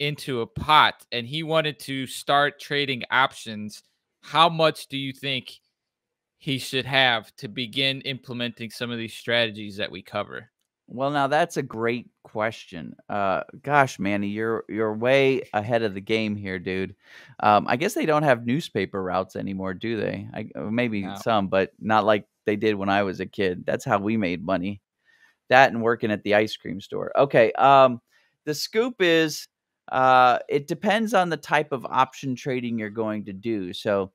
into a pot and he wanted to start trading options, how much do you think he should have to begin implementing some of these strategies that we cover? Well, now that's a great question. Gosh, Manny, you're way ahead of the game here, dude. I guess they don't have newspaper routes anymore, do they? Maybe Now, some, but not like they did when I was a kid. That's how we made money. That and working at the ice cream store. Okay. The scoop is, it depends on the type of option trading you're going to do. So,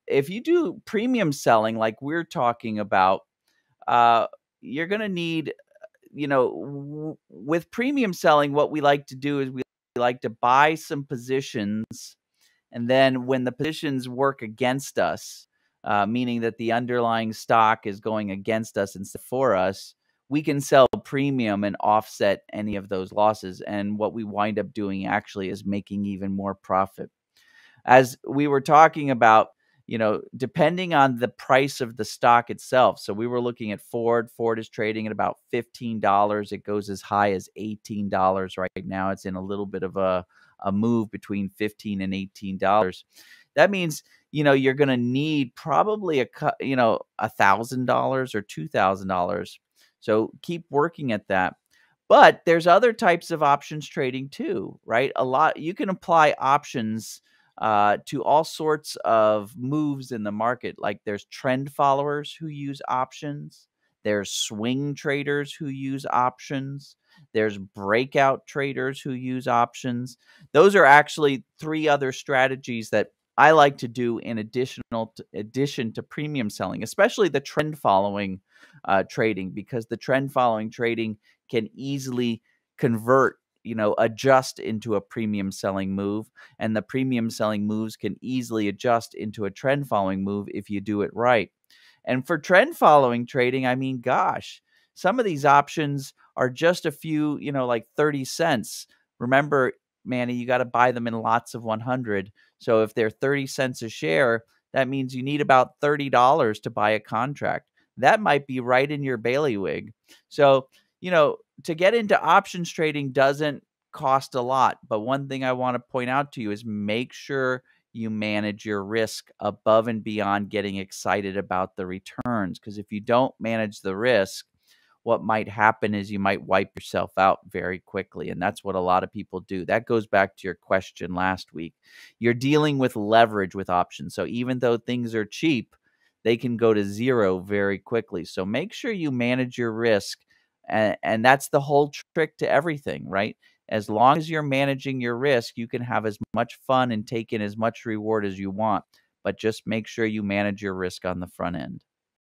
if you do premium selling, like we're talking about, uh, you're going to need, with premium selling, what we like to do is we like to buy some positions, and then when the positions work against us, meaning that the underlying stock is going against us instead for us, we can sell premium and offset any of those losses. And what we wind up doing actually is making even more profit. As we were talking about, depending on the price of the stock itself. So we were looking at Ford. Ford is trading at about $15. It goes as high as $18 right now. It's in a little bit of a move between $15 and $18. That means, you're going to need probably $1,000 or $2,000. So keep working at that. But there's other types of options trading too, right? A lot you can apply options to all sorts of moves in the market. Like there's trend followers who use options. There's swing traders who use options. There's breakout traders who use options. Those are actually three other strategies that I like to do in addition to premium selling, especially the trend following trading, because the trend following trading can easily convert, adjust into a premium selling move. And the premium selling moves can easily adjust into a trend following move if you do it right. And for trend following trading, I mean, gosh, some of these options are just a few, like 30 cents. Remember, Manny, you got to buy them in lots of 100. So if they're 30 cents a share, that means you need about $30 to buy a contract. That might be right in your bailiwick. So, to get into options trading doesn't cost a lot. But one thing I want to point out to you is make sure you manage your risk above and beyond getting excited about the returns. Because if you don't manage the risk, what might happen is you might wipe yourself out very quickly. And that's what a lot of people do. That goes back to your question last week. You're dealing with leverage with options. So even though things are cheap, they can go to zero very quickly. So make sure you manage your risk. And that's the whole trick to everything, right? As long as you're managing your risk, you can have as much fun and take in as much reward as you want. But just make sure you manage your risk on the front end.